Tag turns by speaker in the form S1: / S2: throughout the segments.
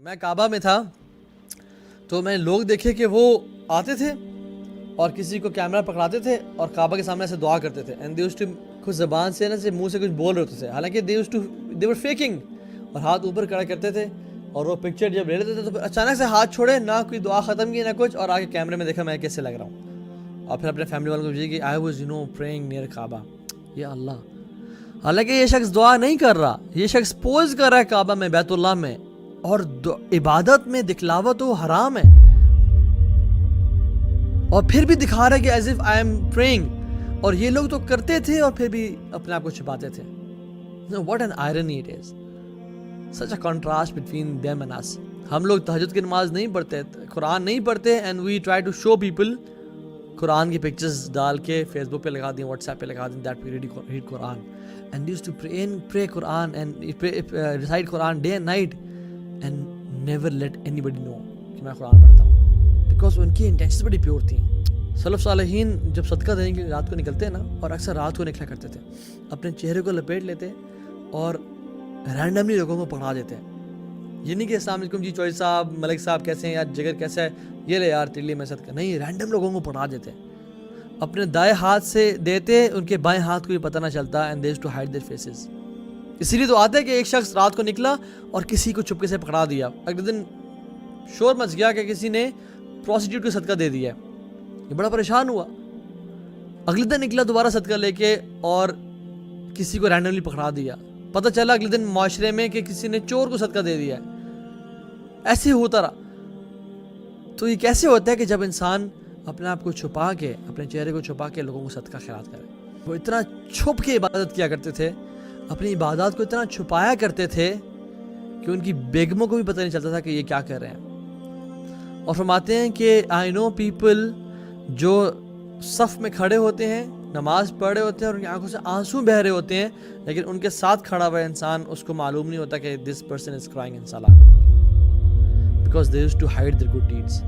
S1: میں کعبہ میں تھا تو میں لوگ دیکھے کہ وہ آتے تھے اور کسی کو کیمرہ پکڑاتے تھے اور کعبہ کے سامنے ایسے دعا کرتے تھے اینڈ دے یوزڈ ٹو کچھ زبان سے نا سے منہ سے کچھ بول رہے ہوتے تھے، حالانکہ دے ور فیکنگ، اور ہاتھ اوپر کھڑا کرتے تھے اور وہ پکچر جب لے لیتے تھے تو پھر اچانک سے ہاتھ چھوڑے، نہ کوئی دعا ختم کی نہ کچھ، اور آگے کیمرے میں دیکھا میں کیسے لگ رہا ہوں، اور پھر اپنے فیملی والوں کو بھیجی کہ آئی واز پریئنگ نیئر کعبہ. یا اللہ، حالانکہ یہ شخص دعا نہیں کر رہا، یہ شخص پوز کر رہا ہے کعبہ میں، بیت اللہ میں، اور عبادت میں دکھلاوا تو حرام ہے، اور پھر بھی دکھا رہا ہے کہ as if I am praying, اور یہ لوگ تو کرتے تھے اور پھر بھی اپنے آپ کو چھپاتے تھے. What an irony it is, such a contrast between them and us. ہم لوگ تہجد کی نماز نہیں پڑھتے، قرآن نہیں پڑھتے، and we try to show people Quran کی پکچرز ڈال کے فیس بک پہ لگا دیں، واٹس ایپ پہ لگا دیں that we read Quran and use to pray Quran and recite Quran day and night and never let anybody know کہ میں قرآن پڑھتا ہوں، بیکاز ان کی انٹینشنز بڑی پیور تھیں. سلف صالحین جب صدقہ دینے کے لیے رات کو نکلتے ہیں نا، اور اکثر رات کو نکلا کرتے تھے، اپنے چہرے کو لپیٹ لیتے اور رینڈملی لوگوں کو پکڑا دیتے ہیں. یہ نہیں کہ السلام علیکم جی چوہدری صاحب، ملک صاحب کیسے ہیں یار، جگر کیسا ہے، یہ لے یار تیلی میں صدقہ، نہیں، رینڈم لوگوں کو پکڑا دیتے، اپنے دائیں ہاتھ سے دیتے، ان کے بائیں ہاتھ کو بھی پتہ نہ چلتا، and they used to hide their faces. اسی لیے تو آتا ہے کہ ایک شخص رات کو نکلا اور کسی کو چپکے سے پکڑا دیا، اگلے دن شور مچ گیا کہ کسی نے پروسٹیٹیوٹ کو صدقہ دے دیا ہے، یہ بڑا پریشان ہوا. اگلے دن نکلا دوبارہ صدقہ لے کے اور کسی کو رینڈملی پکڑا دیا، پتہ چلا اگلے دن معاشرے میں کہ کسی نے چور کو صدقہ دے دیا ہے. ایسے ہوتا رہا. تو یہ کیسے ہوتا ہے کہ جب انسان اپنے آپ کو چھپا کے، اپنے چہرے کو چھپا کے لوگوں کو صدقہ خیرات کرے. وہ اتنا چھپ کے عبادت کیا کرتے تھے، اپنی عبادات کو اتنا چھپایا کرتے تھے کہ ان کی بیگموں کو بھی پتہ نہیں چلتا تھا کہ یہ کیا کر رہے ہیں. اور فرماتے ہیں کہ آئی نو پیپل جو صف میں کھڑے ہوتے ہیں، نماز پڑھ رہے ہوتے ہیں اور ان کی آنکھوں سے آنسو بہہ رہے ہوتے ہیں، لیکن ان کے ساتھ کھڑا ہوا انسان، اس کو معلوم نہیں ہوتا کہ this person is crying in salah, because they used to hide their good deeds.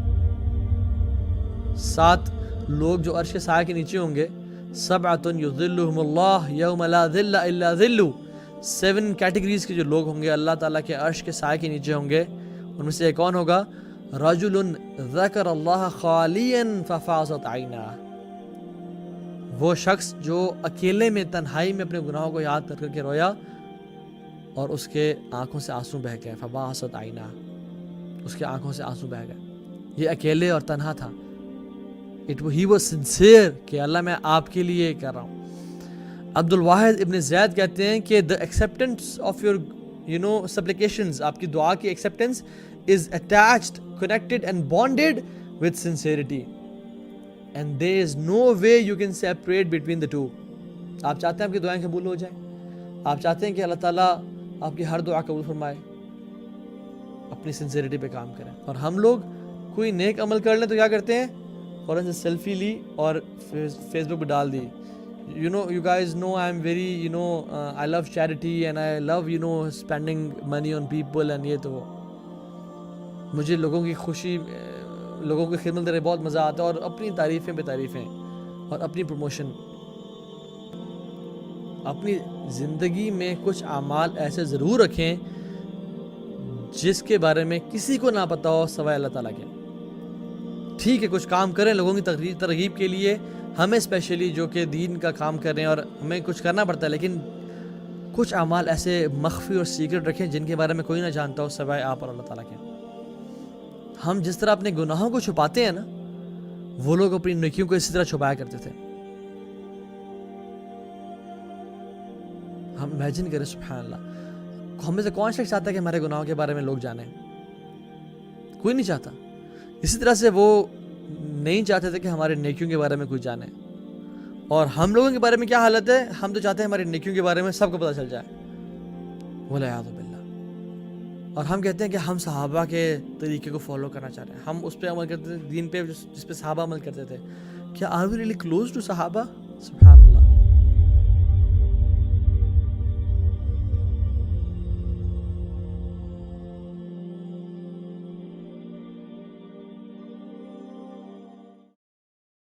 S1: 7 لوگ جو عرش کے سائے کے نیچے ہوں گے، سبعۃ یظلھم اللہ یوم لا ظل الا ظلہ، 7 کیٹیگریز کے جو لوگ ہوں گے اللہ تعالیٰ کے عرش کے سائے کے نیچے ہوں گے. ان میں سے ایک کون ہوگا؟ رجل ذکر اللہ خالیا ففاضت عیناہ، وہ شخص جو اکیلے میں تنہائی میں اپنے گناہوں کو یاد کر کے رویا اور اس کے آنکھوں سے آنسو بہہ گئے، فباست عیناہ، اس کے آنکھوں سے آنسو بہہ گئے. یہ اکیلے اور تنہا تھا. ہی واز سنسیئر کہ اللہ میں آپ کے لیے کر رہا ہوں. عبد الواحد ابن زید کہتے ہیں کہ the acceptance of your supplications، آپ کی دعا کی acceptance is attached, connected and bonded with sincerity and there is no way you can separate between the two. آپ چاہتے ہیں آپ کی دعائیں قبول ہو جائیں، آپ چاہتے ہیں کہ اللہ تعالیٰ آپ کی ہر دعا قبول فرمائے، اپنی سنسیریٹی پہ کام کریں. اور ہم لوگ کوئی نیک عمل کر لیں تو کیا کرتے ہیں؟ فوراً سے سیلفی لی اور فیس بک پہ ڈال دی. You guys know I'm very I love charity and I love spending money on people and یہ تو مجھے لوگوں کی خوشی، لوگوں کی خدمت کرنے بہت مزہ آتا ہے، اور اپنی تعریفیں بے تعریفیں اور اپنی پروموشن. اپنی زندگی میں کچھ اعمال ایسے ضرور رکھیں جس کے بارے میں کسی کو نہ پتہ ہو سوائے اللہ تعالیٰ کے. ٹھیک ہے کچھ کام کریں لوگوں کی ترغیب کے لیے، ہمیں اسپیشلی جو کہ دین کا کام کر رہے ہیں اور ہمیں کچھ کرنا پڑتا ہے، لیکن کچھ اعمال ایسے مخفی اور سیکرٹ رکھیں جن کے بارے میں کوئی نہ جانتا ہو سوائے آپ اور اللہ تعالیٰ کے. ہم جس طرح اپنے گناہوں کو چھپاتے ہیں نا، وہ لوگ اپنی نیکیوں کو اسی طرح چھپایا کرتے تھے. ہم امیجن کریں، سبحان اللہ، ہم میں سے کون شخص چاہتا ہے کہ ہمارے گناہوں کے بارے میں لوگ جانیں؟ کوئی نہیں چاہتا. اسی طرح سے وہ نہیں چاہتے تھے کہ ہمارے نیکیوں کے بارے میں کوئی جانے. اور ہم لوگوں کے بارے میں کیا حالت ہے؟ ہم تو چاہتے ہیں ہماری نیکیوں کے بارے میں سب کو پتہ چل جائے، والعیاذ باللہ. اور ہم کہتے ہیں کہ ہم صحابہ کے طریقے کو فالو کرنا چاہ رہے ہیں، ہم اس پہ عمل کرتے تھے، دین پہ جس پہ صحابہ عمل کرتے تھے. کیا are we really close to sahaba? سبحان